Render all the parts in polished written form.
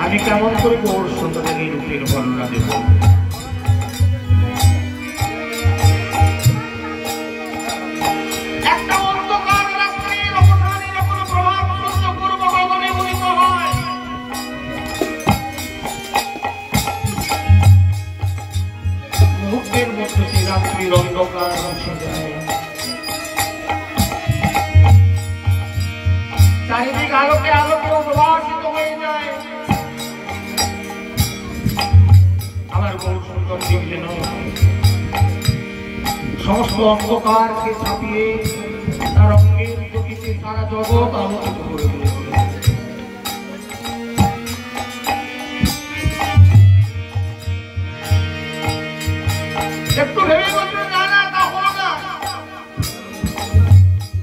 আমি কেমন করে গৌর সুন্দরের এই রূপের বর্ণনা দেব? একটা অন্ধকার রাত্রির অবসানে যখন প্রভাত সূর্য পূর্ব গগনে উদিত হয়, মুহূর্তের মধ্যে সেই রাত্রির অন্ধকার মুছে যায়, চারিদিক আলোকে আলোকে উদ্ভাসিত হয়ে যায়। আমার গৌর সুন্দর যেন সমস্ত অন্ধকারকে ছাপিয়ে তার অঙ্গের জ্যোতিতে সারা জগৎ আলোকিত করে দিয়েছে। একটু ভেবে বলবেন, না না তা হলো না,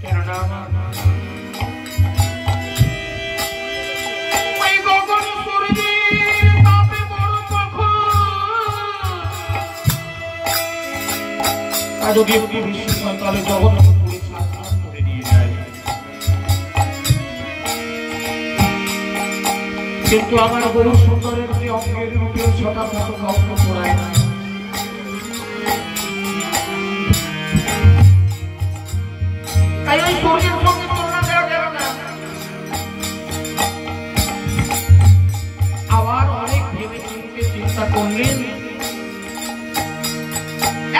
কেননা ওই গগন সূর্যের তাপে বড় আর যদি একটু বৃষ্টি হয় তাহলে জগৎ পুরো ছাড়খাড় করে দিয়ে যায়। কিন্তু আমার গৌর সুন্দরের যে অঙ্গের রূপের ছটা মতো ভক্ত করায় না। তাই ওই সূর্যের সঙ্গে তুলনা দেওয়া যাবে না। আবার অনেক ভেবে চিন্তে চিন্তা করলেন,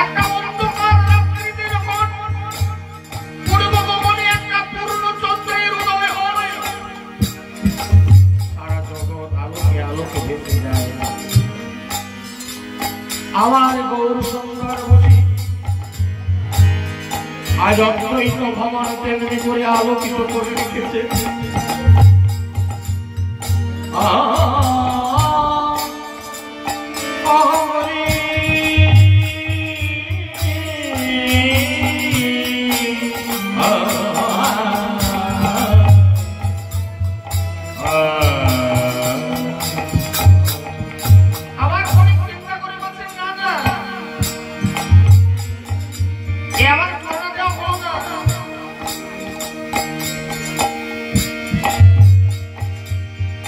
একটা অন্ধকার রাত্রিতে যখন পূর্ব গগনে একটা পূর্ণ চন্দ্রের উদয় হয়, সারা জগৎ আলোকে আলোকে ভেসে যায়। আমার গৌর সুন্দর বলি আজ অদ্বৈত ভ্রমণ তেমনি করে আলোকিত করে রেখেছে। আবার অনেক চিন্তা করে বলছেন, না না এ আমার ধারণা দেওয়া হলো না।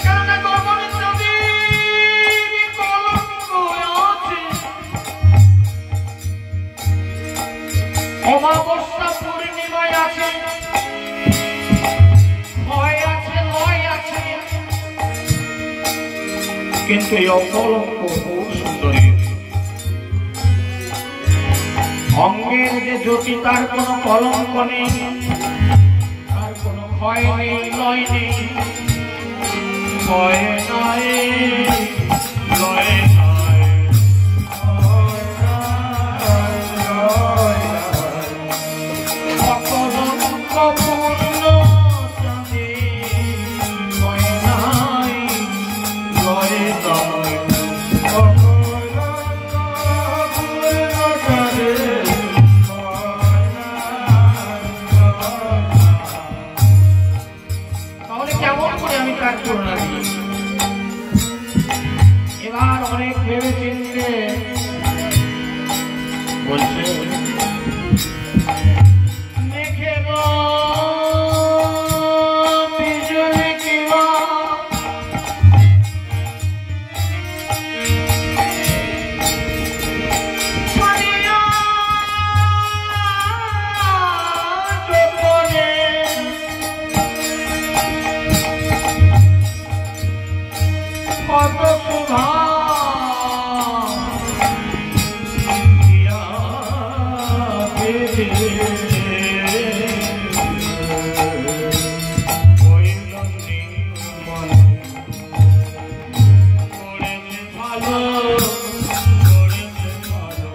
কেননা গগনে যদি কলঙ্ক আছে, অমাবস্যা পূর্ণিমায় আছে, ভয় আছে লয় আছে, কিন্তু এই অকলঙ্ক গৌর সুন্দরের অঙ্গের যে জ্যোতি তার কোন কলঙ্ক নেই, তার কোন ভয় নেই লয় নেই, ভয় নাই লয় নাই, অকলঙ্ক পূর্ণ জানে, ভয় নাই লয় নাই, এবার অনেক ভেবে চিনতে বলছে, মেঘের বিজলি কিবা ছড়িয়া জগনে কত শোভা দিয়া পেতে হইলনি মনে, করেছে ভালো করেছে ভালো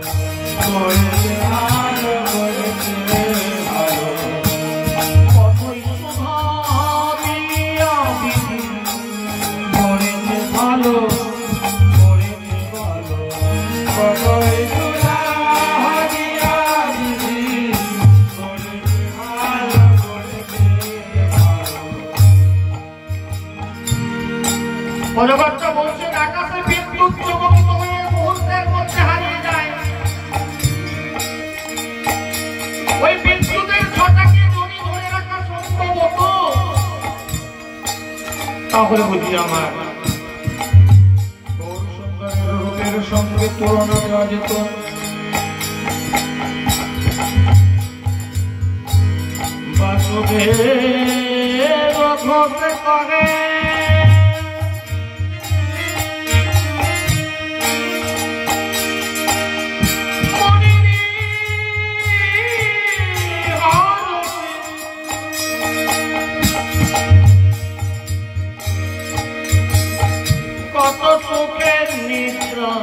করেছে ভালো করেছে ভালো, কতই শোভা দিয়া বিধি করেছে ভালো করেছে ভালো, কতই শোভা দিয়া বিধি করেছে ভালো করেছে ভালো। পরবর্তী বলছেন, আকাশে বিদ্যুৎ চমকিত হয়ে মুহূর্তের ওই বিদ্যুতের ছটাকে যদি ধরে রাখা সম্ভব হতো তাহলে বুঝি আমার রূপের সঙ্গে তুলনা দেওয়া যেত। বাসুদেব ঘটে করে কত সুখের নিদ্রা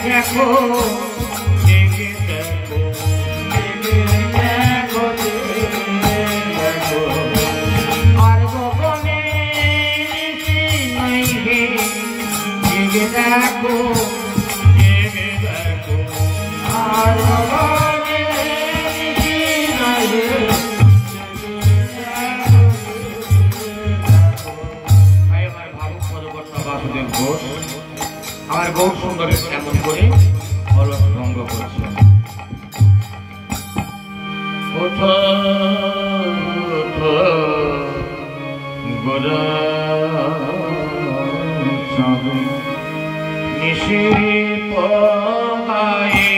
দেখো জেগে দেখো দেখো দেখো আর গগনে নাই হে জেগে দেখো জেগে দেখো আর গগনে নাই হে আমার ভাবুক পদকর্তা বাসুদেব ঘোষ আমার গৌর সুন্দরের এমন করে অলস ভঙ্গ করছে। ওঠো ওঠো গোরা চাঁদে নিশি পগায়ে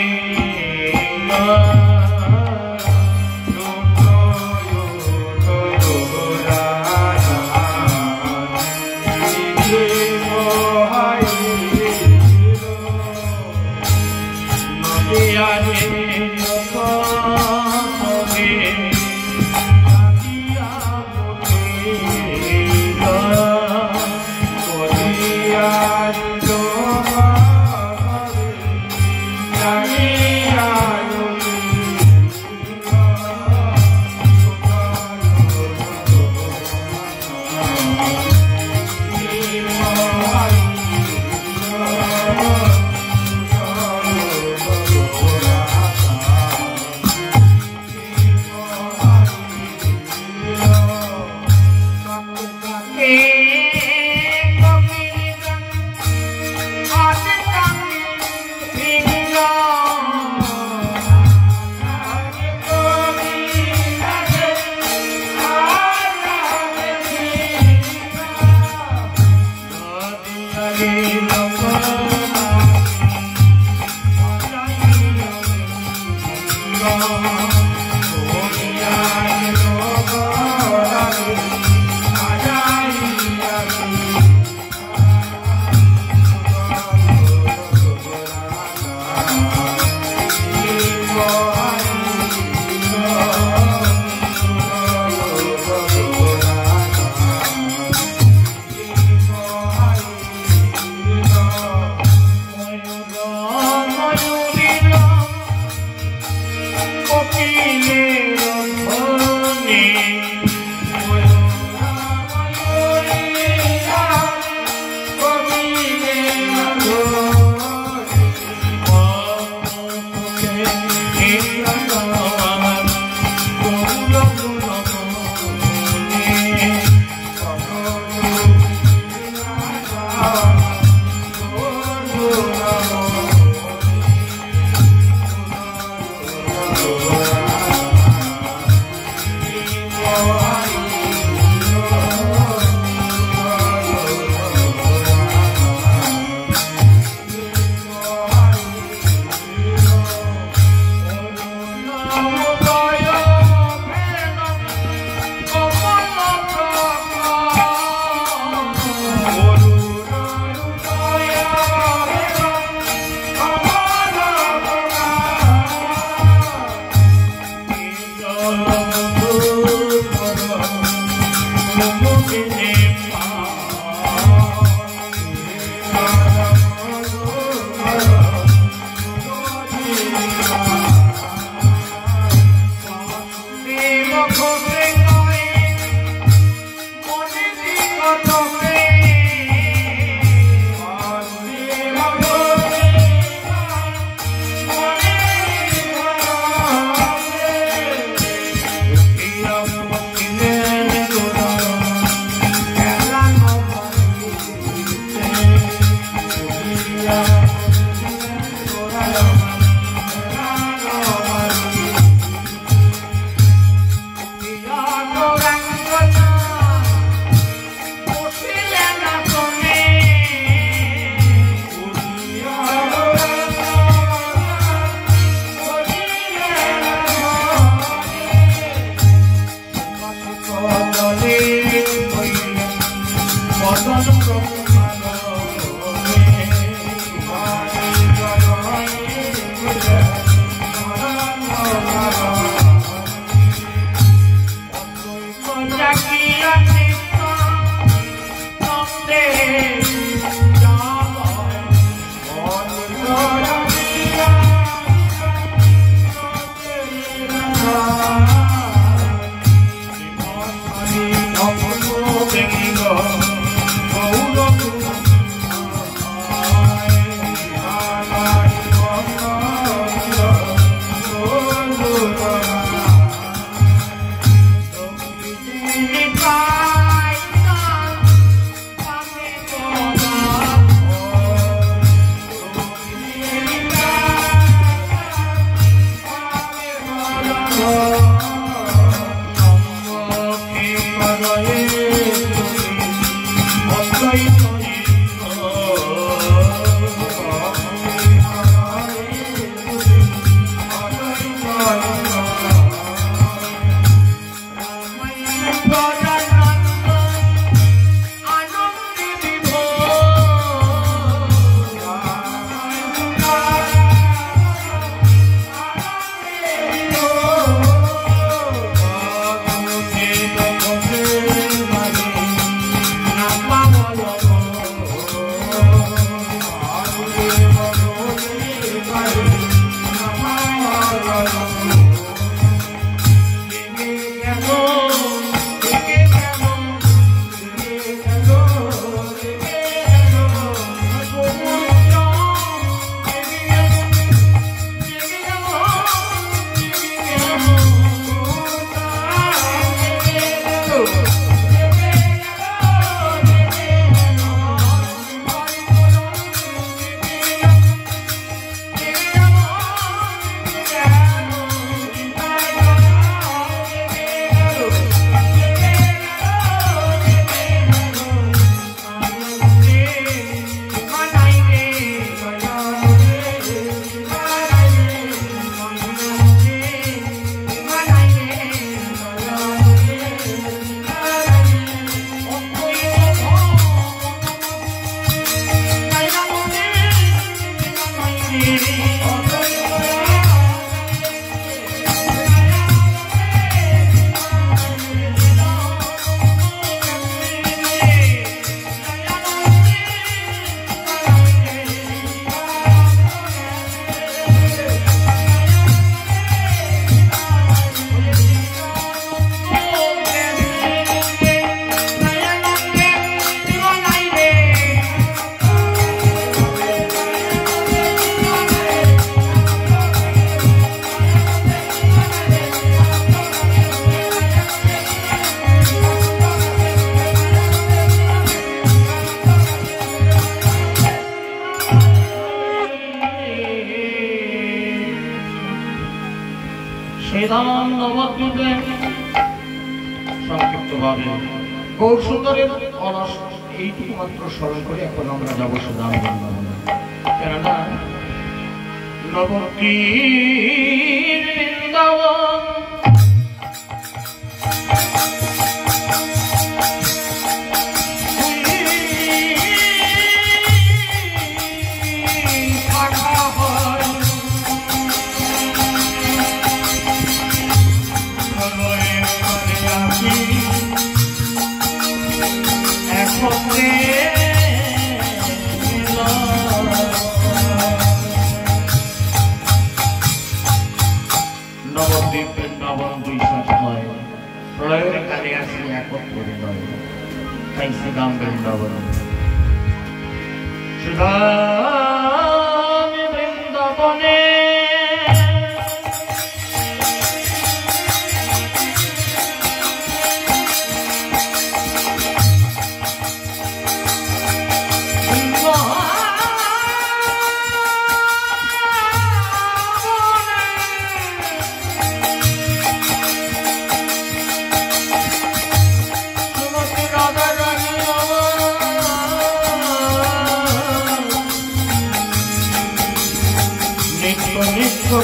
সংক্ষিপ্তভাবে গৌর সুন্দরের অলস এইটুকু মাত্র স্মরণ করে এখন আমরা যাবো সুদাম বৃন্দাবনে। কেননা নবদ্বীপ বৃন্দাবন নবদ্বীপ বৃন্দাবন দুই সপ্তাহে প্রলয়ের কালে আসি একত্রে তাই শ্রীরাম বৃন্দাবন শ্রীরাম বৃন্দাবনে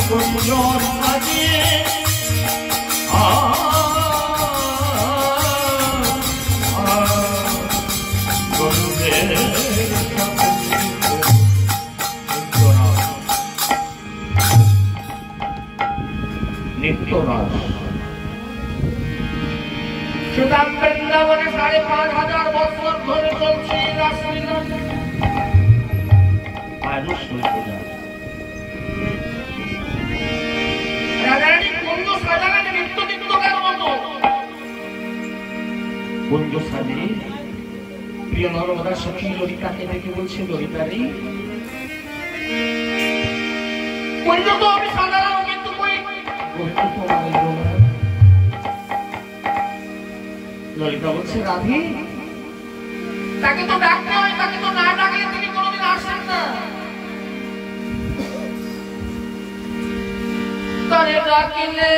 কুঞ্জন সাজিয়ে বৃন্দাবনে ৫,৫০০ বছর ধরে চলছে রাসলীলা। আজও শুনতে যায় রাধারানী কুঞ্জ সাজাগানে নিত্যদিত্যকের মতো কুঞ্জ সাজে প্রিয় নর্মদা সখী ললিতাকে দেখে বলছে, ললিতা রে কুঞ্জ তো আমি সাজালাম, কিন্তু কই ললিতা বলছে, রাধে তাকে তো ডাকতে হয়, তাকে তো না ডাকলে তিনি কোনোদিন আসেন না। তারে ডাকিলে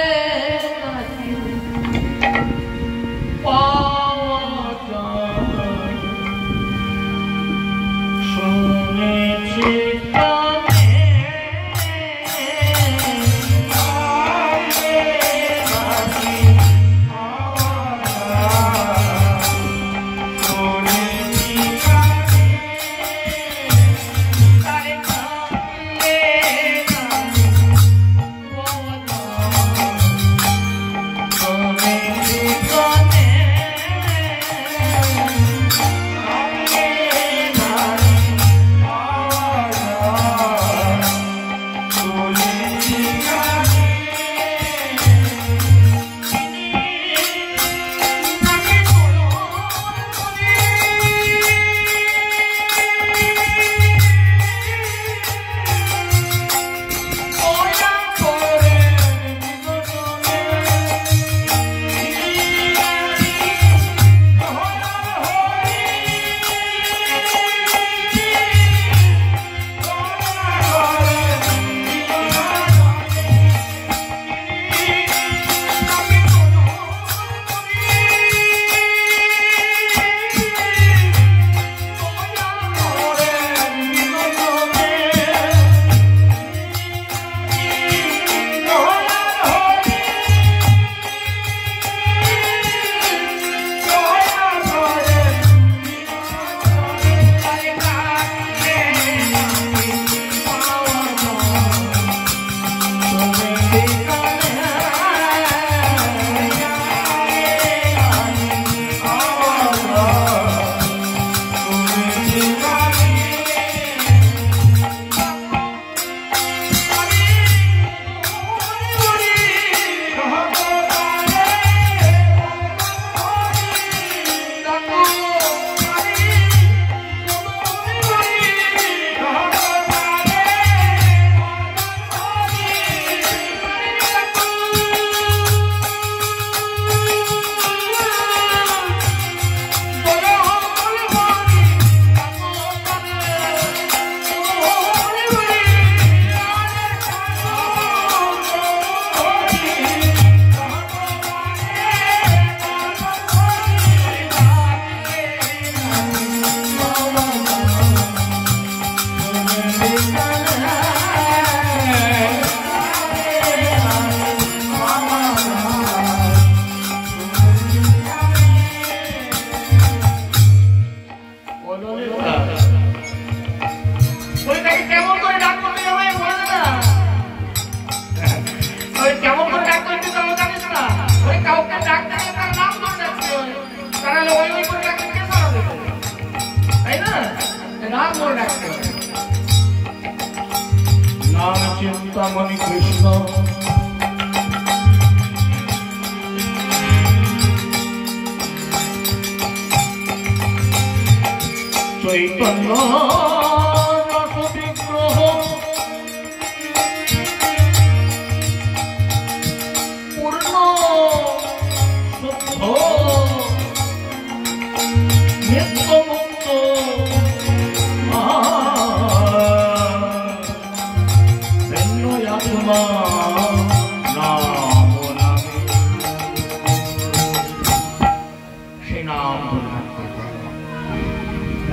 শুনেছি নাম চিন্তামণি কৃষ্ণ চৈতন্য বিগ্রহ পূর্ণ শুদ্ধ নিত্যমুক্ত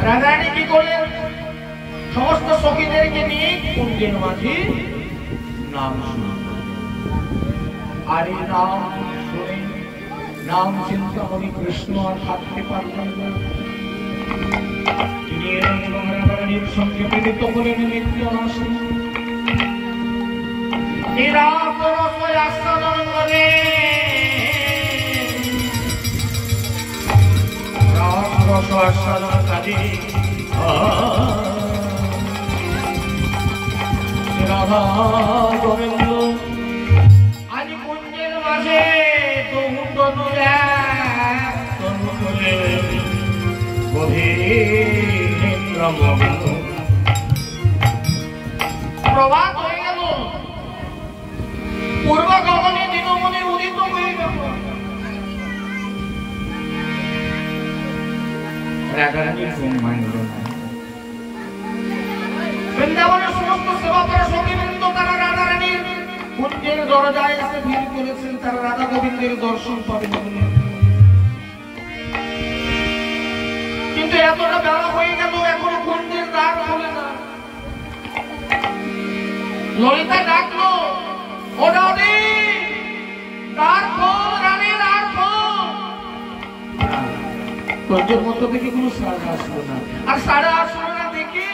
রাধারানী কি করলেন? সমস্ত সখীদেরকে নিয়ে কুঞ্জের মাঝে নাম শুনলেন। আর এই নাম শুনে নাম চিন্তামণি কৃষ্ণ আর থাকতে পারলেন না। তিনি রাধারানীর সঙ্গে মিলিত হলেন নিত্য নাশে নিরাপদ আস্বাদন করে বসবাস সাধন কাজে রাধা গোবিন্দ আজ কুঞ্জের মাঝে তনু তনু তনু তুলে গভীর নিদ্রামগ্ন প্রভাত হয়ে গেল পূর্ব গগনে দিনমণি উদিত হয়ে গেল রাধারানীর ঘুম ভাঙল না বৃন্দাবনের সমস্ত সেবাপরা সখীবৃন্দ তারা রাধারানীর কুঞ্জের দরজায় এসে ভিড় করেছেন তারা রাধা গোবিন্দের দর্শন পাবেন বলে কিন্তু এতটা বেলা হয়ে গেল এখনো কুঞ্জের দ্বার খোলে না ললিতা ডাকলো ও রানী দ্বার খোল রানী দ্বার খোল কুঞ্জের মধ্য থেকে কোনো সাড়া আসলো না আর সাড়া আসলো না দেখি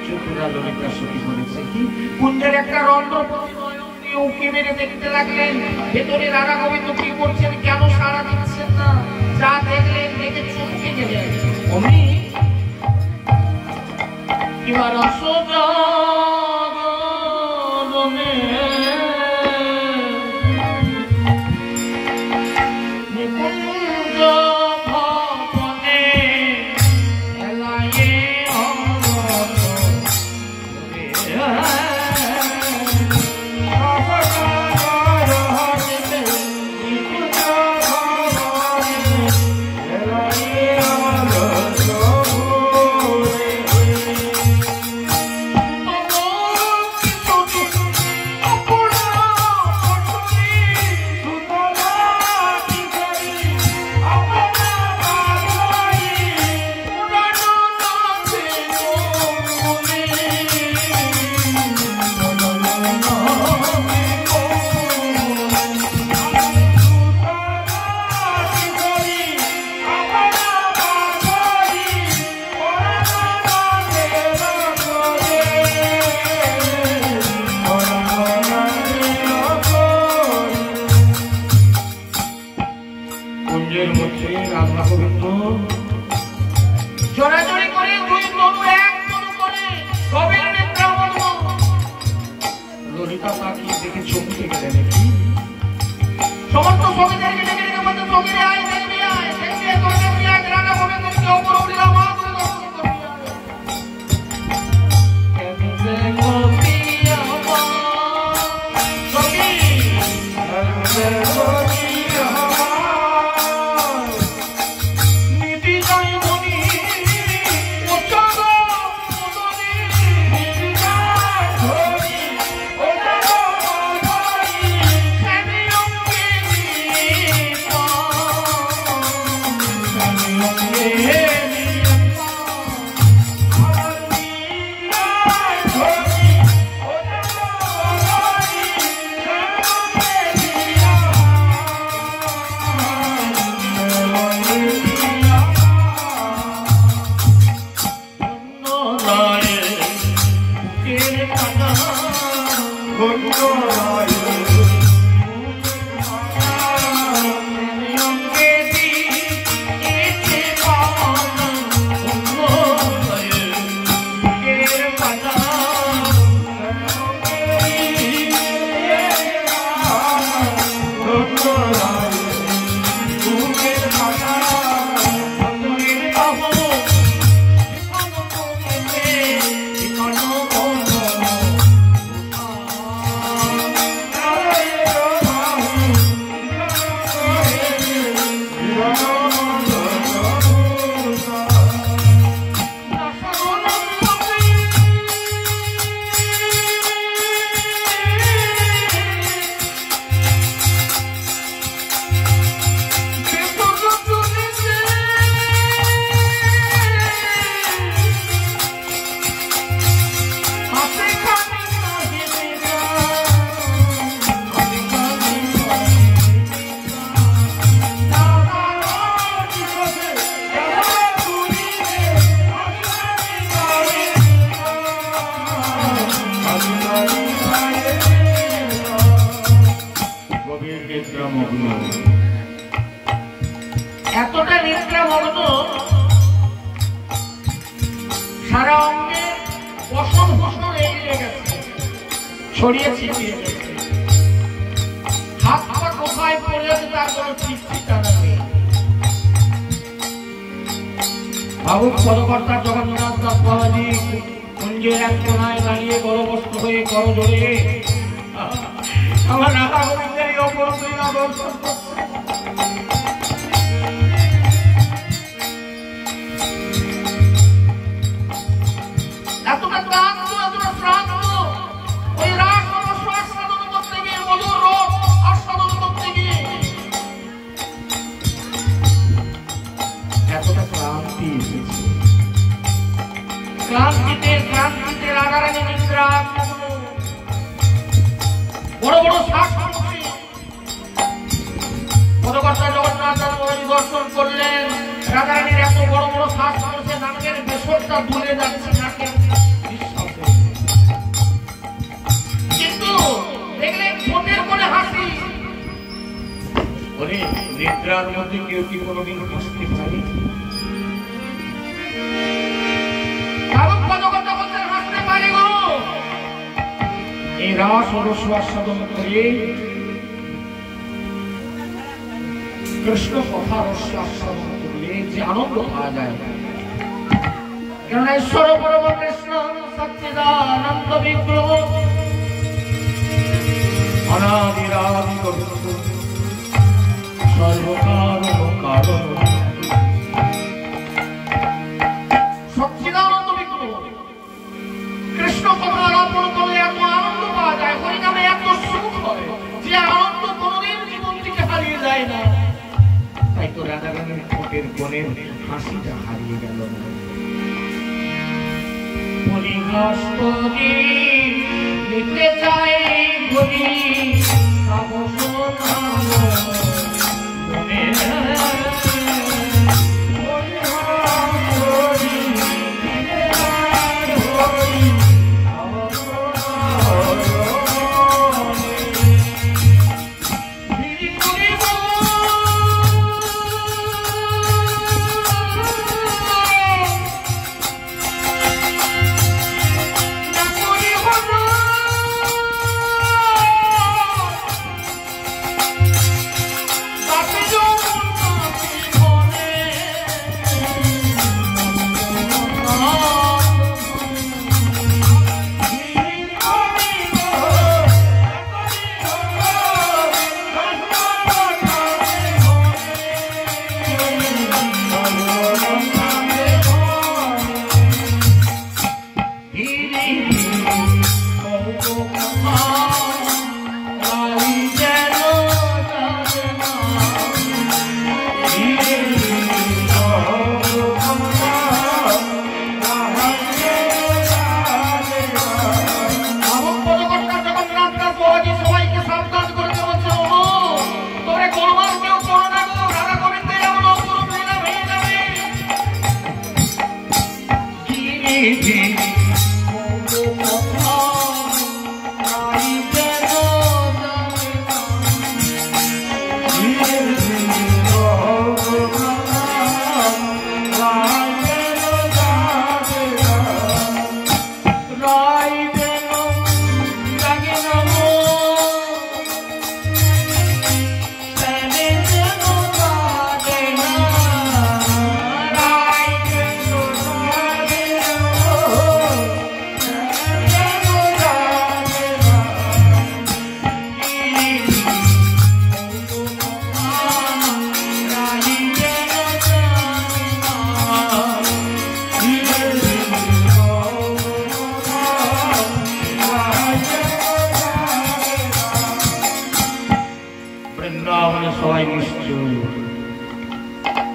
চতুরা ললিতা সখী করেছে কি কুঞ্জের একটা রন্ধ্রপতি নয়ন দিয়ে উঁকি মেরে দেখতে লাগলেন ভেতরে রাধা গোবিন্দ কি করছেন কেন সাড়া দিচ্ছেন না যা দেখলেন দেখে চমকে গেলেন অমনি এবার আসোজনে নিকুঞ্জ ভবনে এলায়ে জোরাজোরি করে দুই তনু এক তনু করে গভীর নিদ্রামগ্ন ললিতা তাকিয়ে দেখে চমকে গেলেন কি সমস্ত সখীদেরকে ডেকে ডেকে বলতে সখীরে আয় দেখবি আয় দেখবি তোর দেখবি আয় রাধা গোবিন্দকে ওপর উঠিলাম মা করে দর্শন করবি এতটা নিদ্রামগ্ন সারা অঙ্গে বসন বসন এগিয়ে গেছে, ছড়িয়ে ছিটিয়ে গেছে, হাত পা কোথায় পড়ে আছে তার কোনো ঠিক ঠিকানা নেই। ভাবুক পদকর্তা জগন্নাথ দাস বাবাজি কুঞ্জের এক কোনায় দাঁড়িয়ে গলবস্ত হয়ে করজোড়ে আমার রাধা গোবিন্দের এই অপরূপ লীলা দর্শন করছে। এতটা ক্লান্ত, এতটা শ্রান্ত, ওই রাস রস আস্বাদন করতে গিয়ে, মধুর রস আস্বাদন করতে গিয়ে এতটা ক্লান্তি এসেছে। ক্লান্তিতে রাধারানী নিদ্রা, বড় বড় শ্বাস করছে। পদকর্তা জগন্নাথ দাস বাবাজি দর্শন করলেন, রাধারানীর এত বড় বড় শ্বাস করছে, নাকের বেসরটা দুলে যাচ্ছে নাকের নিঃশ্বাসে। কিন্তু দেখলেন মনের মনে হাসি। বলে নিদ্রার মধ্যে কেউ কি কোনোদিন হাসতে পারে? এই রাস ও রস আস্বাদন করে কৃষ্ণ কথা রস আস্বাদন করলে যে আনন্দ পাওয়া যায়, কেননা ঈশ্বর পরম কৃষ্ণ সচ্চিদানন্দ বিগ্রহ অনাদিরাদি গোবিন্দ সর্বকারণ কারণ সচ্চিদানন্দ বিগ্রহ। কৃষ্ণ কথা আলাপন করলে এত আনন্দ পাওয়া যায়, হরিনামে এত সুখ হয় যে আনন্দ কোনদিন জীবন থেকে হারিয়ে যায় না। তাই তো রাধারানীর ঠোঁটের কোণের হাসিটা হারিয়ে গেল না। নিতে চাই ঘুরি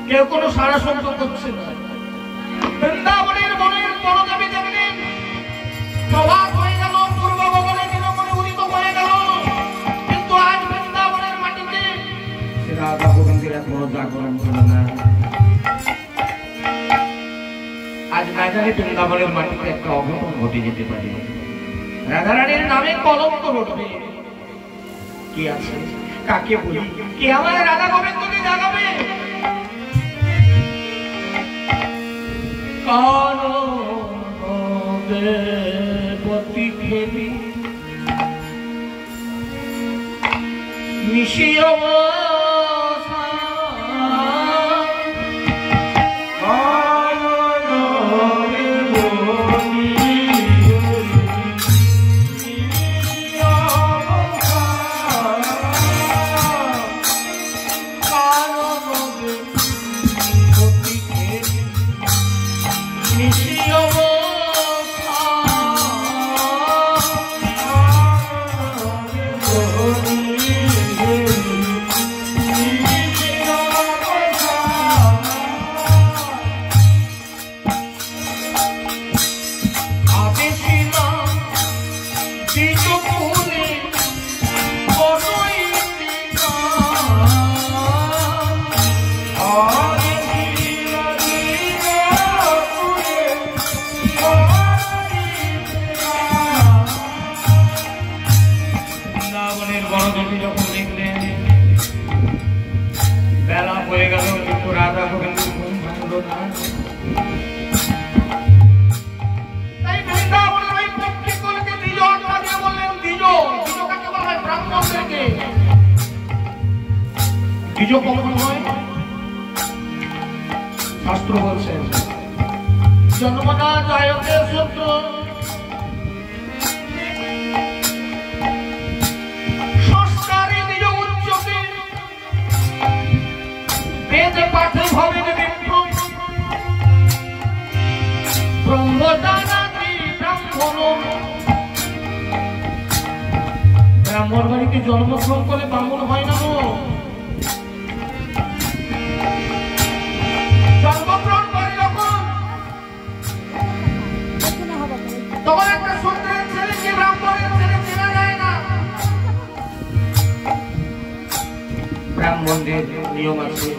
কেউ কোনো সারা শব্দ করছে না। বৃন্দাবনের মনের পরগামী দেখলেন প্রভাত হয়ে গেল, পূর্ব গগনে দিনমণি উদিত হয়ে গেল, কিন্তু আজ বৃন্দাবনের মাটিতে রাধা গোবিন্দের এখনো জাগরণ হলো না। আজ না জানি বৃন্দাবনের মাটিতে একটা অঘটন ঘটে যেতে পারে, রাধারানীর নামে কলঙ্ক রটবে। কি আছে, কাকে বলি, কে আমার রাধা গোবিন্দকে জাগাবে? কারণ নিশিও শাস্ত্র বলছেন জন্মনা জায়তে সূত্র সংস্কারে নিজ উচ্চতে বেদ পাঠে ভবেন বিপ্র ব্রহ্মদানাতি ব্রাহ্মণ ব্রাহ্মণ বাড়িতে জন্মগ্রহণ করে ব্রাহ্মণ হয় না জন্মগ্রহণ করে যখন তখন একটা সূত্রের ছেলেকে ব্রাহ্মণের ছেলে চেনা যায় না। ব্রাহ্মণদের নিয়ম আছে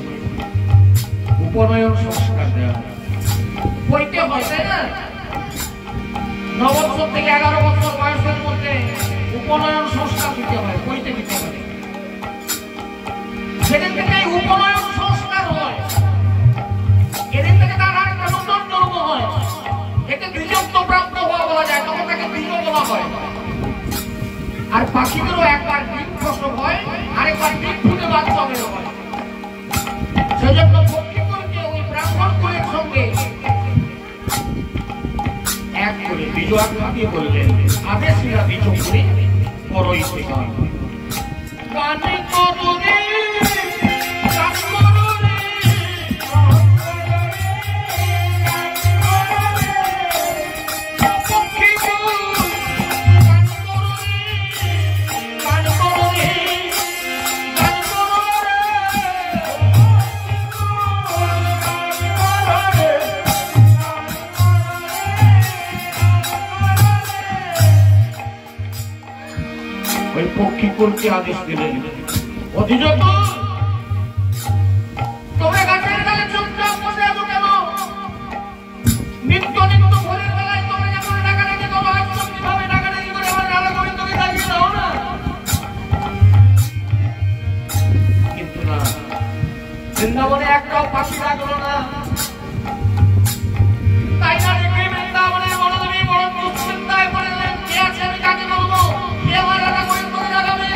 উপনয়ন সংস্কার দেওয়া বইতে হয় তাই না। 9 বছর থেকে 11 বছর বয়সের মধ্যে উপনয়ন সংস্কার দিতে হয়, বইতে দিতে হয়। সেদিন থেকে উপনয়ন সংস্কার হয়, এদিন থেকে তার আরেকটা নতুন জন্ম হয়। একে দ্বিজত্ব প্রাপ্ত হওয়া বলা যায়, তখন তাকে দ্বিজ বলা হয়। আর পাখিদেরও একবার ডিম প্রসব হয়, আরেকবার ডিম ফুটে বাচ্চা বের হয়। সেজন্য পক্ষীকুলকে ওই ব্রাহ্মণ কুলের সঙ্গে এক করে বীজ দিয়ে বললেন আদেশীরা বীজ করে পরই থেকে গানে করুণে পক্ষীকুলকে আদেশ দিলেন অধিযত তোমরা গাছের ডালে চুপচাপ বসে আছো কেন? নিত্য নিত্য ভোরের বেলায় তোমরা যখন ডাকাডাকি করো আজকে কিভাবে ডাকাডাকি করে আমার ডালা গোবিন্দকে ডাকিয়ে দাও না। কিন্তু না, বৃন্দাবনে একটাও পাখি ডাকলো না। তাই না দেখে বৃন্দাবনে বড়দেবী বড় দুশ্চিন্তায় পড়লেন, কে আছে আমি কাকে বলবো, কে আমার ডালা গোবিন্দকে ডাকাবে।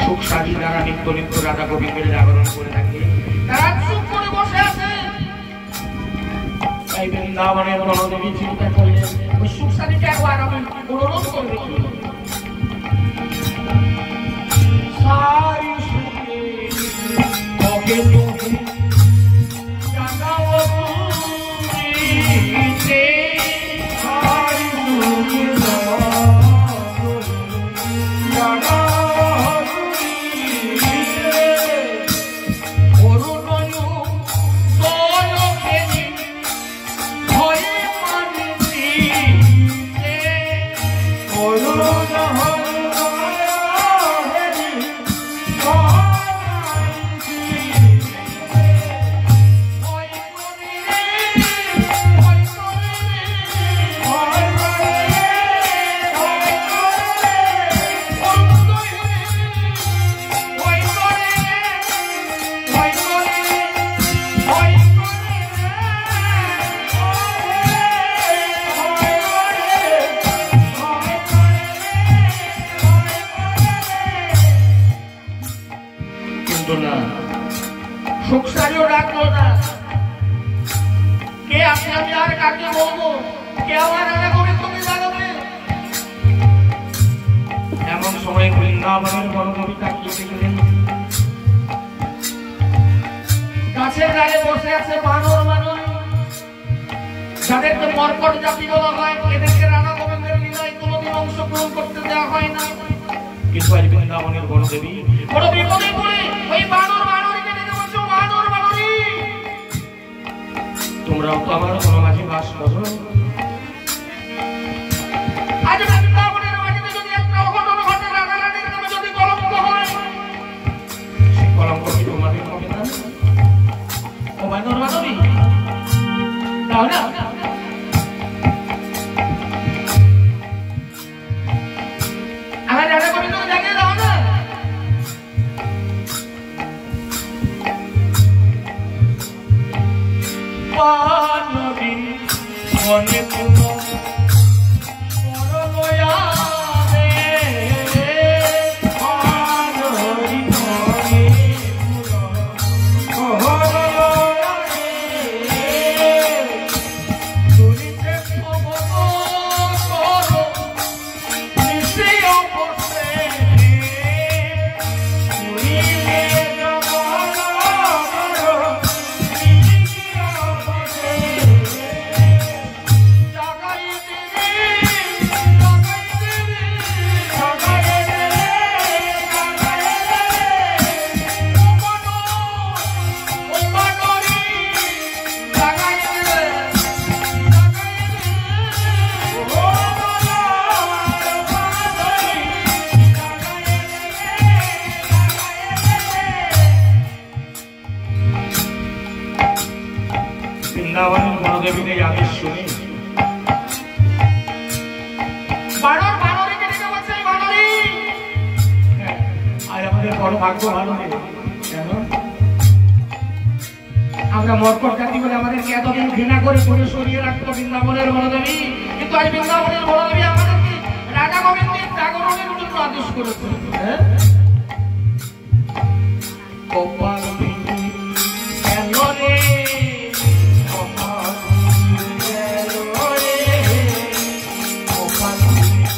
সুখ সাজি দ্বারা নিত্য নিত্য রাধা গোবিন্দের জাগরণ করে থাকে, তারা চুপ করে বসে আছে। তাই বৃন্দাবনের বড়দেবী চিন্তা করলেন ওই সুখ সাজিকে একবার আমি অনুরোধ করে দেখি। সারি সুখে তোকে তোকে জাগাও তুমিতে, সারি সুখে জাগাও Oh কিন্তু না, সুখসারিও ডাকলো না। কে আপনি, আমি আর কাকে বলবো? কে আমার রাধা গোবিন্দকে জানাবে? এমন সময় বৃন্দাবনের বড়কবি তাকিয়ে দেখলেন গাছের গায়ে বসে আছে বানর বানর, যাদেরকে মর্কট জাতি বলা হয়। এদেরকে রাধা গোবিন্দের লীলায় কোনোদিন অংশগ্রহণ করতে দেওয়া হয় না। কিন্তু আজ বৃন্দাবনের বড়দেবী বড় বিপদে পড়ে ওই বানর বানরীকে ডেকে বলছো, বানর বানরী, তোমরাও তো আমার বনমাঝে বাস করো। আজ বৃন্দাবনের মাটিতে যদি একটা অঘটন ঘটে, রাধা রানীর নামে যদি কলঙ্ক হয়, সে কলঙ্ক কি তোমাদের হবে না? ও বানর বানরী, দাও না আমার রাধা গোবিন্দকে জানিয়ে দাও না। বানরী মনে পুনো করলয়া রে, বানরী মনে পুনো করলয়া রে, তুলিতে খবর করো নিশে অবসে, তুলিতে জগল করো নিশে অবসে, জাগাই দেবে জাগাই দেবে জাগাই দেবে জাগাই দেবে, ও বানরী জাগাই দেবে জাগাই দেবে, ও বানরী জাগাই দেবে। বৃন্দাবনের বনদেবীর এই আদেশ শুনে বানর বানরীকে ডেকে বলছে, বানরী, আজ আমাদের বড় ভাগ্য ভালো নেই। কেন? আমরা মর্কট জাতি বলে আমাদেরকে এতদিন ঘৃণা করে করে সরিয়ে রাখতো বৃন্দাবনের বনদেবী, কিন্তু আজ বৃন্দাবনের বনদেবী আমাদেরকে রাধা গোবিন্দের জাগরণের জন্য আদেশ করেছে। কপাল ভেঙে গেল রে, কপাল ভেঙে গেল রে, কপাল ভেঙে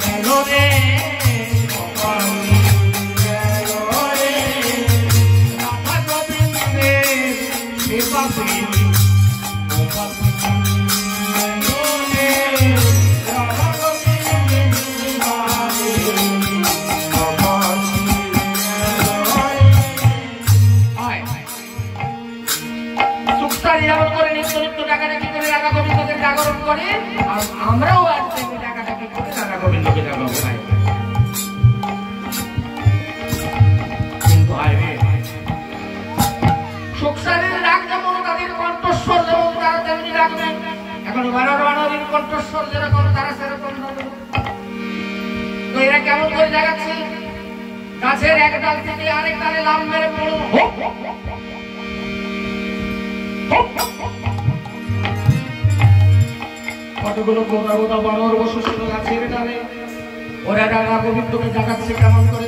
গেল রে, কপাল ভেঙে গেল রে, রাধা গোবিন্দের সেবা প্রেমী, কপাল ভেঙে গেল রে, রাধা গোবিন্দের সেবা প্রেমী, কপাল ভেঙে গেল রে। হয় সুখসারি যেমন করে নিত্য নিত্য ডাকাডাকি করে রাধা গোবিন্দকে জাগরণ করে, আর আমরাও আজ থেকে ডাকাডাকি করে রাধা গোবিন্দকে জাগরণ করি। কিন্তু আরে সুখসারির ডাক যেমন তাদের কণ্ঠস্বর যেমন তারা তেমনি রাখবেন, এখন বানর বানরীর কণ্ঠস্বর যেরকম তারা সেরকম হবে। তো এরা কেমন করে জাগাচ্ছে? গাছের এক ডাল থেকে আরেক ডালে লাম মেরে পড়ো, কতগুলো গোদা গোদা বানর বসেছিল গাছের ডালে। ওরা রাধা গোবিন্দকে জাগাচ্ছে কেমন করে?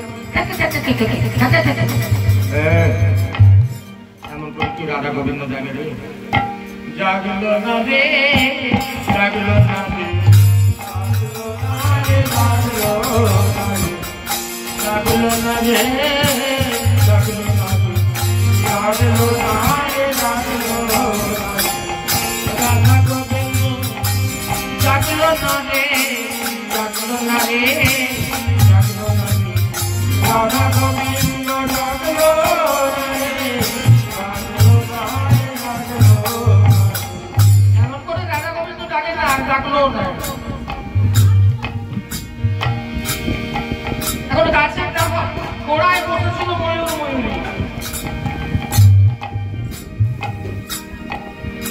এমন করে কি রাধা গোবিন্দ জাগে রে? জাগল না রে, জাগল না রে, জাগল না রে, জাগল না রে, জাগল না রে, জাগল না রে, রাধা গোবিন্দ জাগল না রে, জাগল না রে, জাগল না রে, রাধা গোবিন্দ জাগল না রে, জাগল না রে, জাগল না রে। এমন করে রাধা গোবিন্দ ডাকে না, আর ডাকলো না। এখন গাছের গোড়ায় বসেছিল ময়ূর ময়ূরী,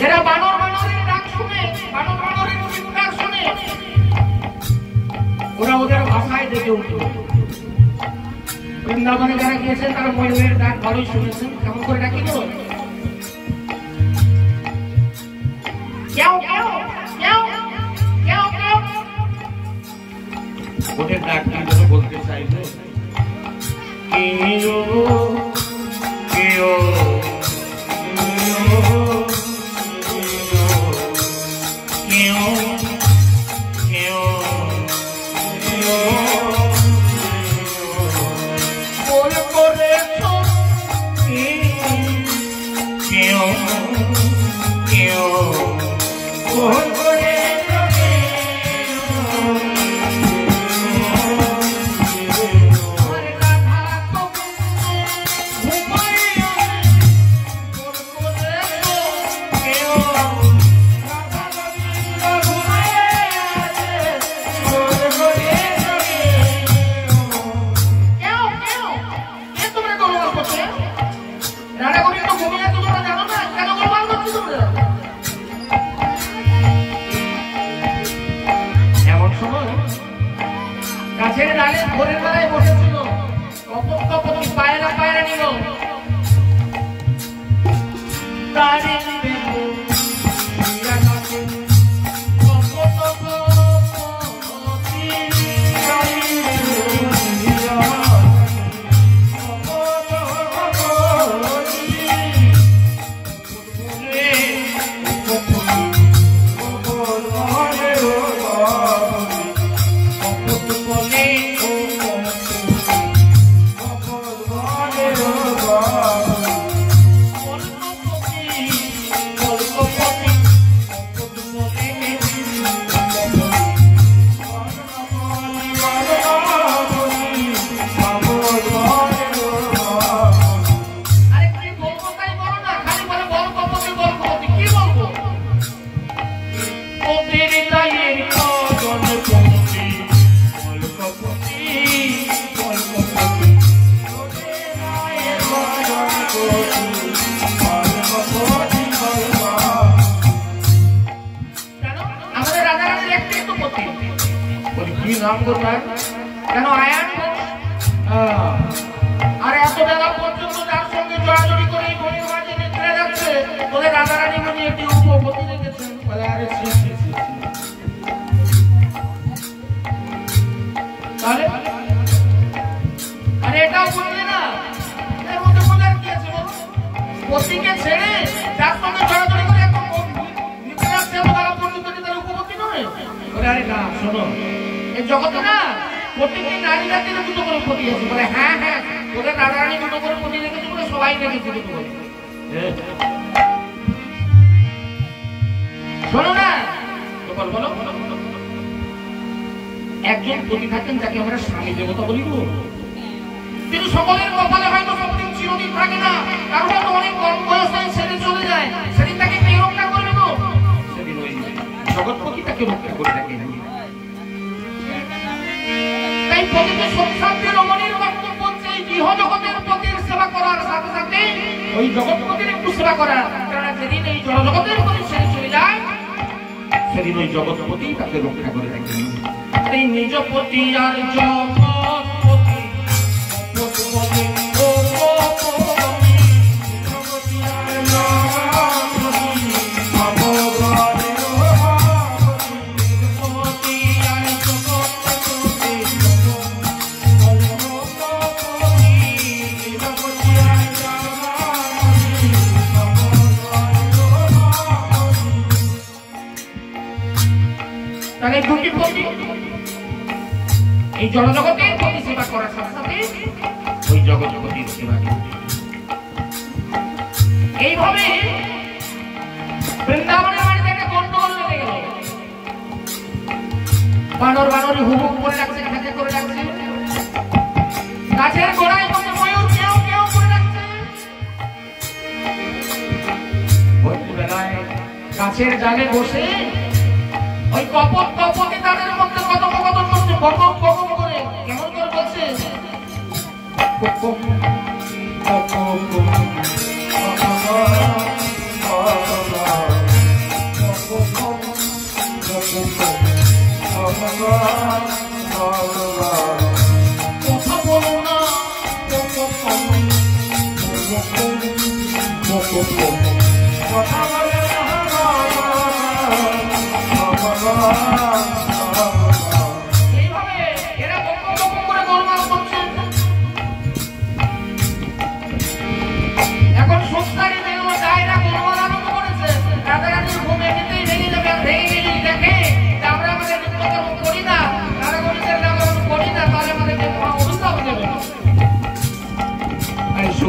এরা বানর বানরের ডাক শুনে, বানর বানরের চিৎকার শুনে ওরা ওদের ভাষায় ডেকে উঠল। বৃন্দাবনে যারা গিয়েছেন তারা ময়ূরের ডাক ভালোই শুনেছেন। কেমন করে ডাকি গেল? ওদের ডাক কি বলতে চাইছে?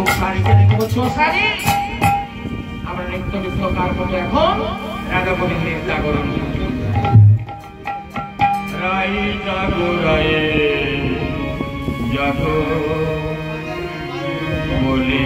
রূপ শাড়িকে দেখবো ছোশাড়ি। আমরা নিত্য নিত্য কার মতো এখন রাজা গোবিন্দের জাগরণ রাই জাগরায়ে জাগো বলে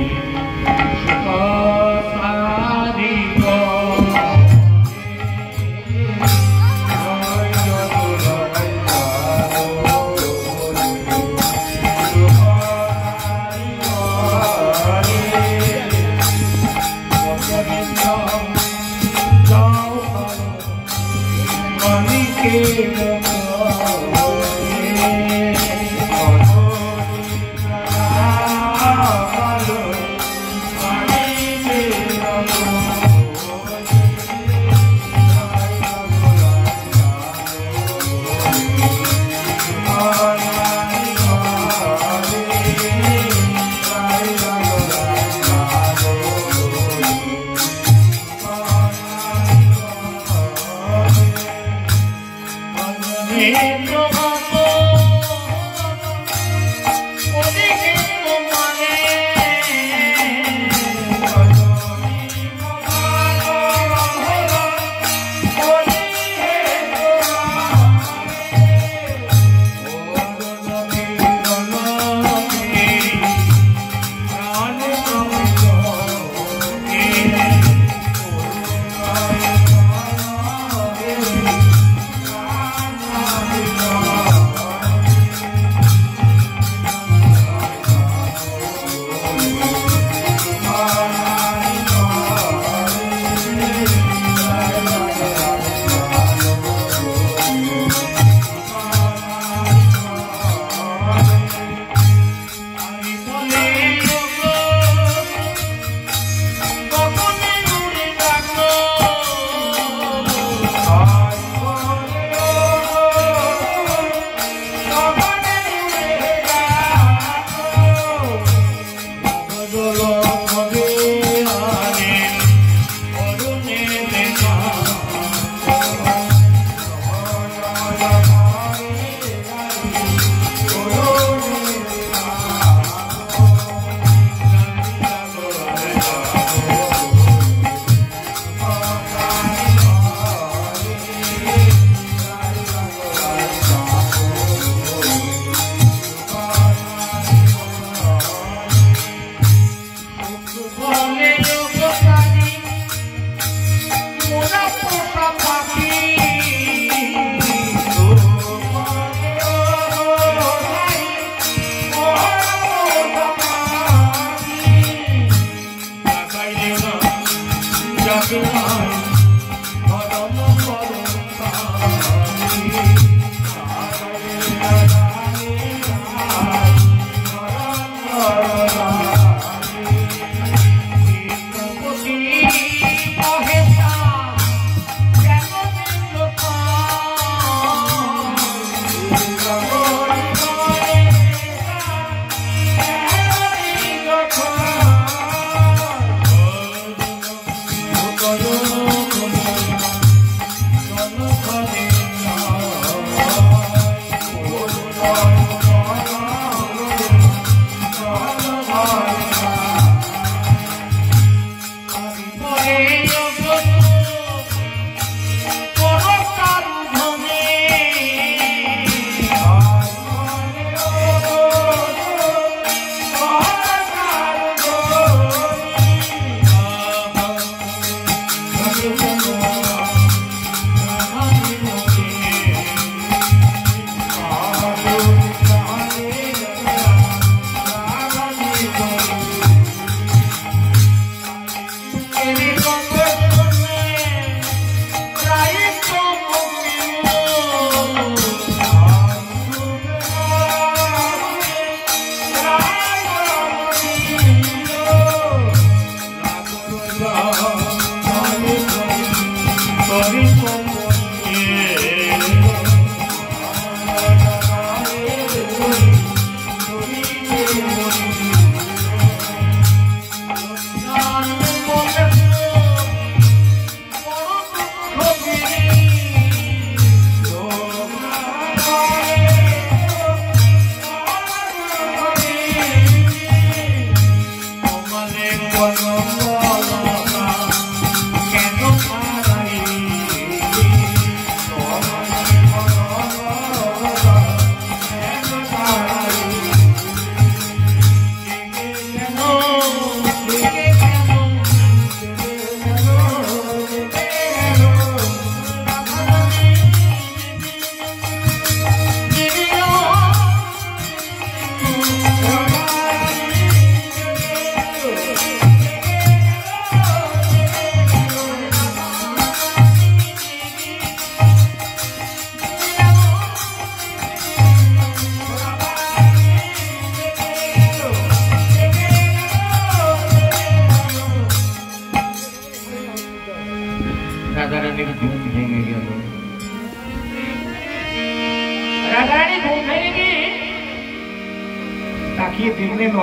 Oh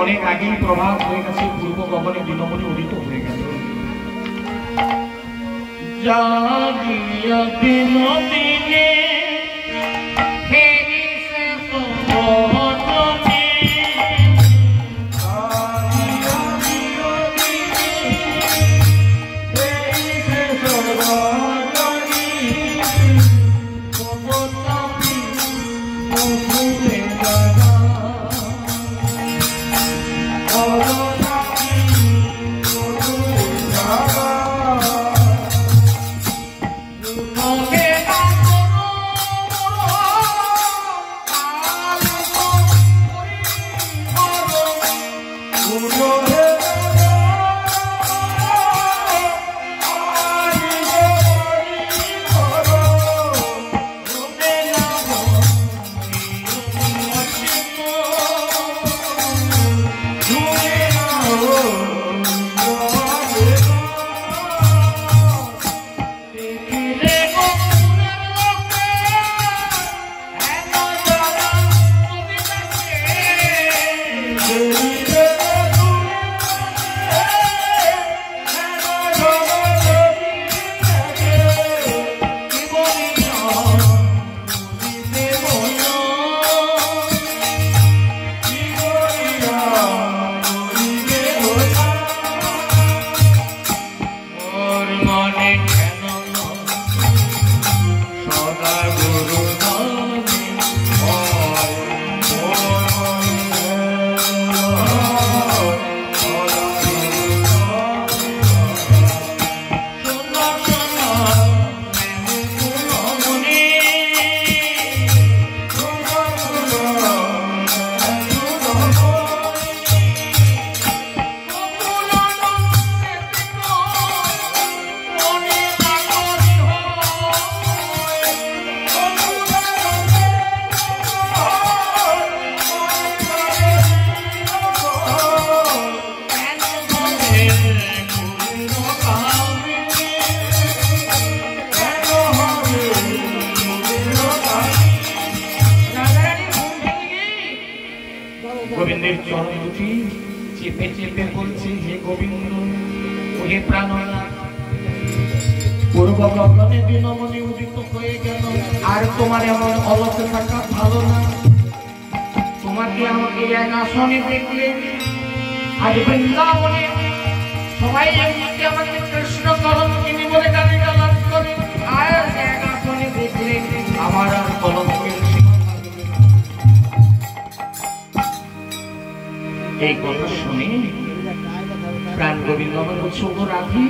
অনেক আগেই প্রভাব হয়ে গেছে, পূর্ব গগনে দিনমণি উদিত হয়ে গেল। জাগিয়া বিনোদিনী ফেরিছে সমতলে, জাগিয়া বিনোদিনী ফেরিছে সমতলে, সমতাপি মধুরে জাগা গোবিন্দের চরণ দুটি চেপে চেপে বলছে, হে গোবিন্দ, হে প্রাণনাথ, পূর্ব গগনে দিনমণি উদিত হয়ে গেল, আর তোমার এমন অলসে থাকা ভালো না। তোমাকে আমাকে এক আসনে দেখলে, আজ বৃন্দাবনে সবাই এমনিতে আমাকে কৃষ্ণ কলঙ্কিনী বলে গালি গালাজ করে, আর এক আসনে দেখলে আমার আর কলঙ্কের এই কথা শুনে প্রাণ গোবিন্দ আমার বলছে, ও রাধি,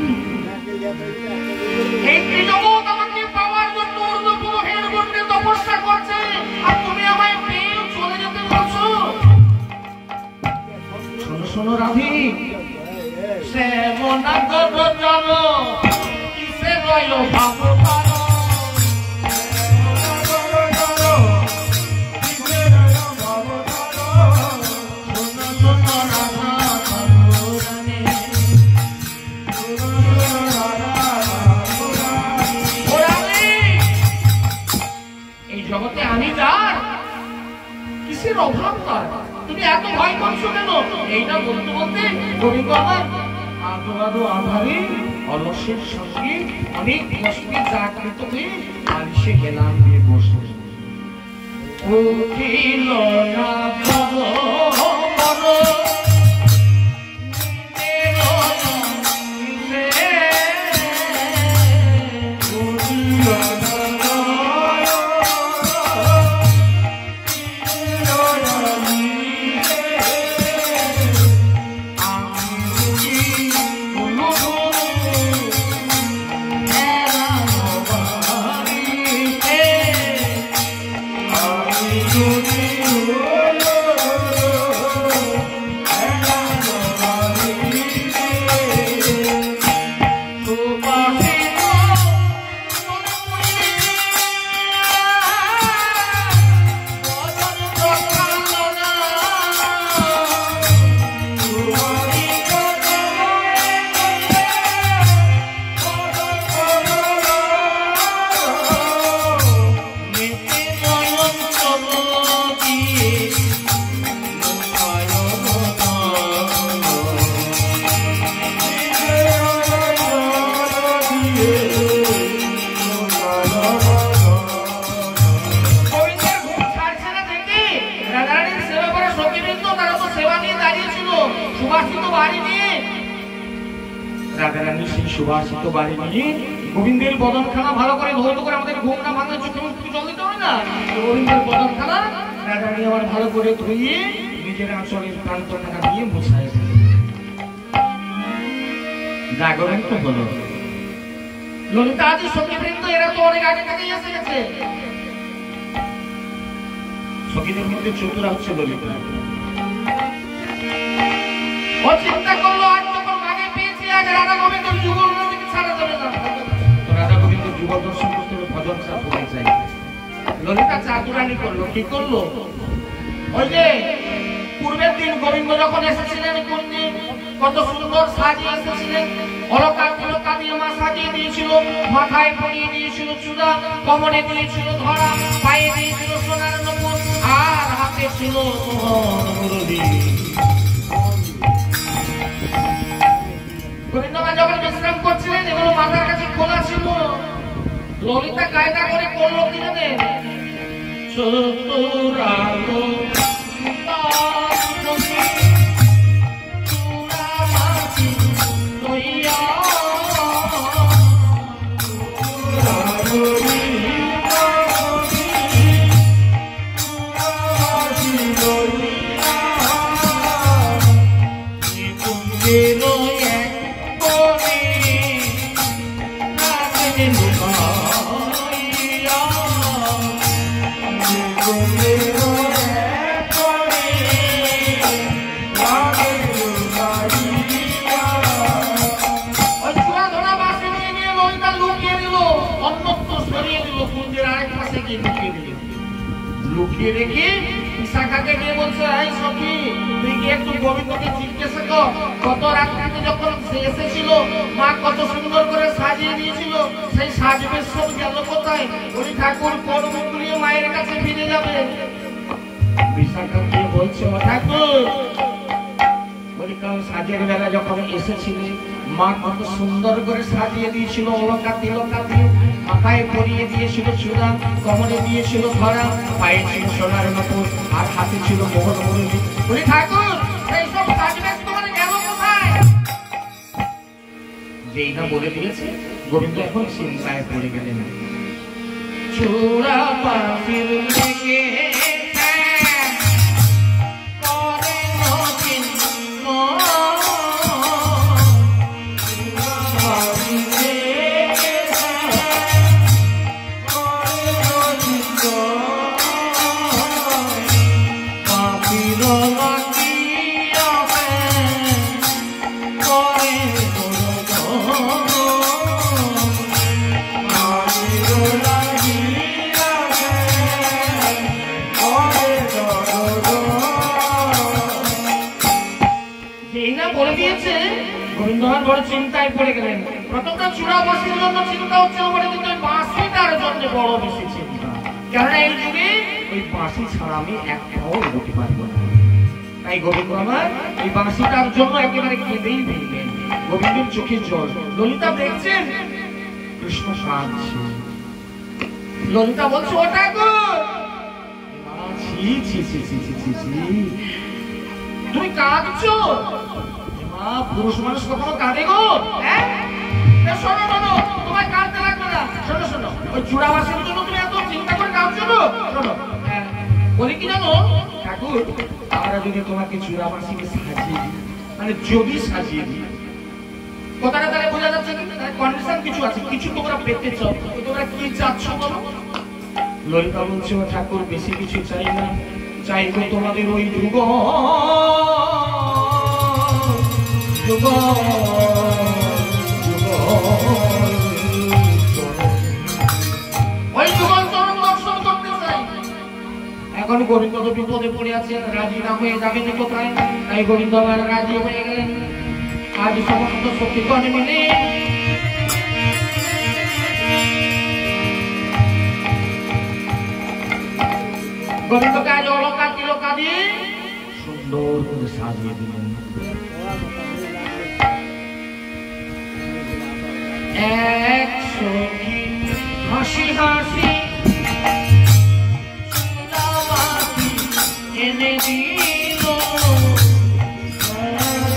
এই ত্রিজগৎ আমাকে পাওয়ার জন্য ঊর্ধ্বপুরুষের মধ্যে তপস্যা করছে, আর তুমি আমায় পেয়ে চলে যেতে বলছো। শোনো শোনো রাধি, সেবনা করো চলো, কিসে রইলো ভাবো পারো, জগতে আমি যার কিসের অভাব তার, তুমি এত ভয় করছো কেন? এইটা বলতে বলতে গোবিন্দ আমার আদো আদো আধারে অলসের সঙ্গে অনেক কষ্টে জাগৃত হয়ে আলিশে গেলাম দিয়ে বসে। উঠিল না বড় বড় রাধারানী সেই সুবাসিত বাড়ি নিয়ে গোবিন্দের বদনখানা ভালো করে ধৌত করে, আমাদের ঘুম না ভাঙলে চোখে মুখে জল দিতে হবে না, গোবিন্দের বদনখানা রাধারানী আবার ভালো করে ধুইয়ে নিজের আঁচলের প্রান্তখানা দিয়ে মুছায় জাগরণ তো হলো। ললিতা আজ সখীবৃন্দ এরা তো অনেক আগে থেকেই এসে গেছে। সখীদের মধ্যে চতুরা হচ্ছে ললিতা। ও চিন্তা করলো আজ যখন আগে পেয়েছি, আজ রাধা গোবিন্দের যুগল নদীকে ছাড়া যাবে না, তো রাধা গোবিন্দের যুগল দর্শন করতে হবে, ভজন চাতুরাই চাই। ললিতা চাতুরানি করলো, কি করলো? ওই যে পূর্বের দিন গোবিন্দ যখন এসেছিলেন কুঞ্জে, কত সুন্দর সাজিয়ে এসেছিলেন, অলকা তিলকা দিয়ে মা সাজিয়ে দিয়েছিল, মাথায় পরিয়ে দিয়েছিল চূড়া, কোমরে দিয়েছিল ধরা, পায়ে দিয়েছিল সোনার নূপুর, আর হাতে ছিল মুরলি। গোবিন্দ মা যখন বিশ্রাম করছিলেন এগুলো মাথার কাছে খোলা ছিল। ললিতা কায়দা করে করলো কি জানেন? চতুরালো লুকিয়ে রেখে শাখাকে গিয়ে বলছে, এই সখী তুই কি একটু গোবিন্দকে জিজ্ঞেস কর, কত রাত্রিতে যখন সে এসেছিল মা কত সুন্দর করে সাজিয়ে দিয়েছিল, সেই সাজবের সব গেল কোথায়? ওই ঠাকুর কোন মুখ নিয়ে মায়ের কাছে ফিরে যাবে? বিশাখা গিয়ে বলছে, ও ঠাকুর বলি কাল সাজের বেলা যখন এসেছিলে মা কত সুন্দর করে সাজিয়ে দিয়েছিল, অলকা তিলকা দিয়ে মাথায় পরিয়ে দিয়েছিল চূড়া, কোমরে দিয়েছিল ধরা, পায়ে ছিল সোনার নূপুর, আর হাতে ছিল মোহর মুরলি। বলি ঠাকুর সেই সব সাজবেশ তোমার গেল কোথায়? যেই না বলে দিয়েছে গোবিন্দ এখন চিন্তায় পড়ে গেলেন। চূড়া পাখির লেগে বড় চিন্তায় পড়ে গেলেন। প্রথমটা চূড়াবাসীর জন্য চিন্তা হচ্ছিল বলে, কিন্তু বাঁশিটার জন্য বড় বেশি চিন্তা, কেননা এই যুগে ওই বাঁশি ছাড়া আমি এক পাও এগোতে পারবো না। তাই গোবিন্দ আমার এই বাঁশিটার জন্য একেবারে কেঁদেই ফেললেন। গোবিন্দের চোখে জল। ললিতা দেখছেন কৃষ্ণ কাঁদছে। ললিতা বলছে, ও ঠাকুর তুমি কাঁদছো? পুরুষ মানুষ কখনো কাঁদে গো? শোনো শোনো, তোমার কাঁদতে লাগবে না। শোনো শোনো, ওই চূড়াবাসীর জন্য তুমি এত চিন্তা করে কাঁদছো? শোনো বলি কি জানো ঠাকুর, আমরা যদি তোমাকে চূড়াবাসীকে সাজিয়ে দিই, মানে যদি সাজিয়ে দিই, কথাটা তাহলে বোঝা যাচ্ছে কন্ডিশন কিছু আছে, কিছু তোমরা পেতে চাও, তোমরা কি চাচ্ছ বলো? ললিতা বলছে, ও ঠাকুর বেশি কিছু চাই না, চাইবো তোমাদের ওই যুগ ওই যুগল চরণ দর্শন করতে চাই। এখন গোবিন্দ তো বিপদে পড়ে আছে, রাজি না হয়ে যাবেন কোথায়? তাই গোবিন্দ আবার রাজি হয়ে গেলেন। আজ সমস্ত সখীগণ মিলে গোবিন্দকে আজ অলকা তিলকা দিয়ে সুন্দর করে সাজিয়ে দিলেন। এক সখী হাসি হাসি চূড়াবাসী এনে দিল,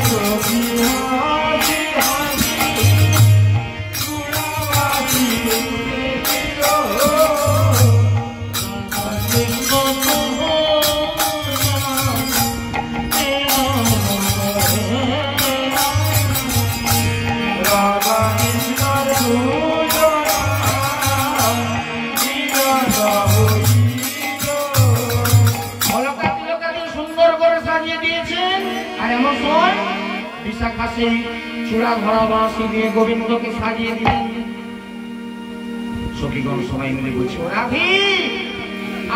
সখী হাসি হাসি শাখা সেই চূড়া ধরা বাঁশি দিয়ে গোবিন্দকে সাজিয়ে দিলেন। সখীগণ সবাই মিলে বলছে, ও রাধি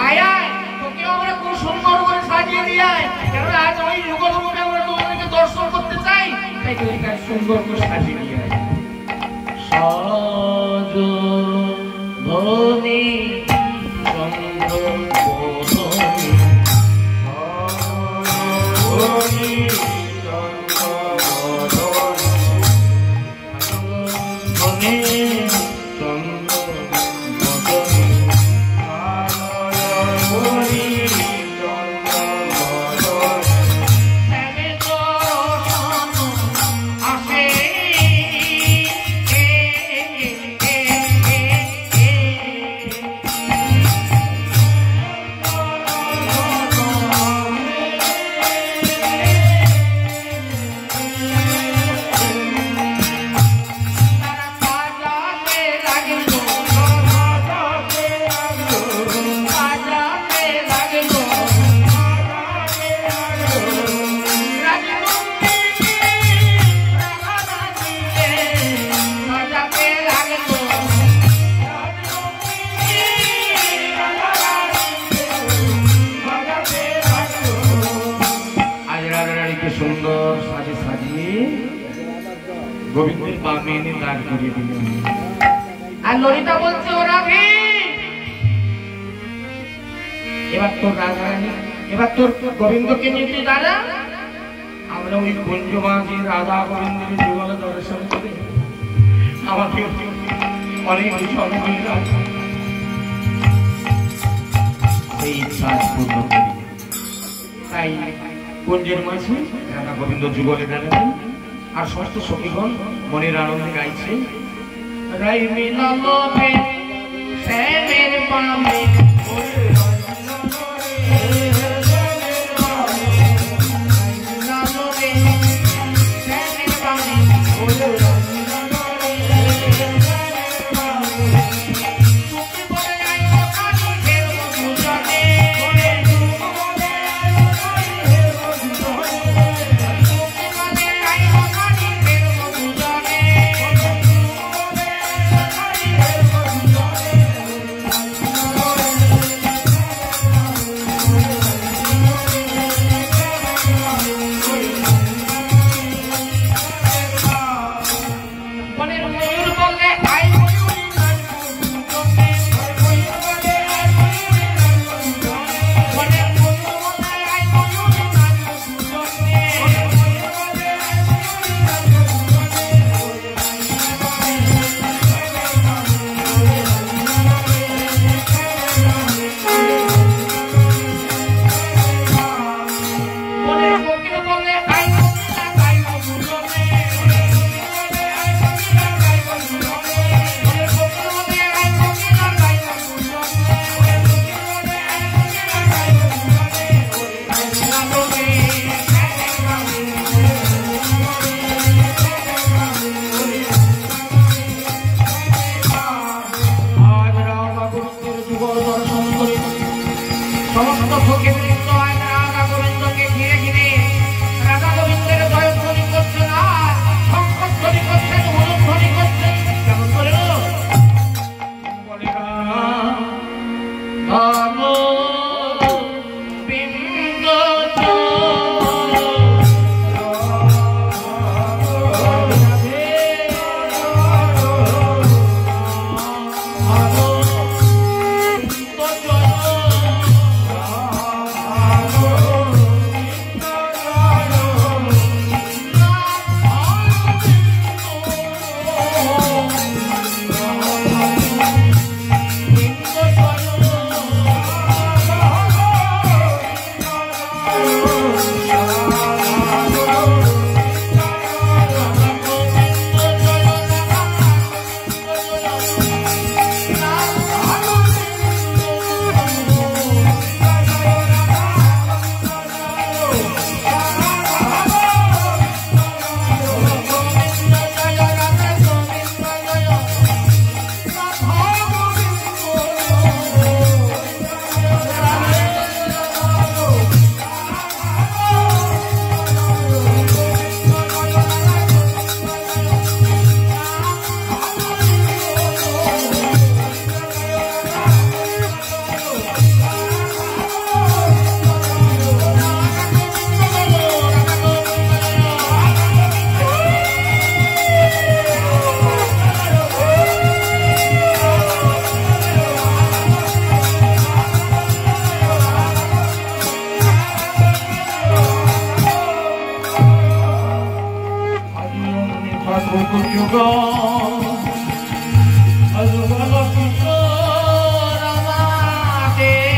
আয় আয়, তোকে আমরা খুব সুন্দর করে সাজিয়ে দিয়ে আয়, কারণ আজ ওই যুগল মুখে আমরা তোমাদেরকে দর্শন করতে চাই, তাই তোকে সুন্দর করে সাজিয়ে দিয়ে আয়। সজ ধনি চন্দ্র বদনি ধনি চন্দ্র বদনি চন্দ্র বদনি ধনি চন্দ্র বদনি আসে সুন্দর সাজে সাজিয়ে গোবিন্দের বামে এনে দাঁড় করিয়ে দিলেন। আর ললিতা বলছে, ও রাধি এবার তোর রাধারানী, এবার তোর গোবিন্দকে নিয়ে তুই দাঁড়া, আমরা ওই কুঞ্জবাসী রাধা গোবিন্দের যুগল দর্শন করে আমাকে অনেক কিছু অনুভূতি সেই ইচ্ছা পূর্ণ করি। তাই কুঞ্জের মাঝে রাধা গোবিন্দ যুগলে দাঁড়ালেন, আর সমস্ত সখীগণ মনের আনন্দে গাইছে, রাই মিলালোবে শ্যামের বামে পাঠক যুগ যুগল কিশোর আমাদের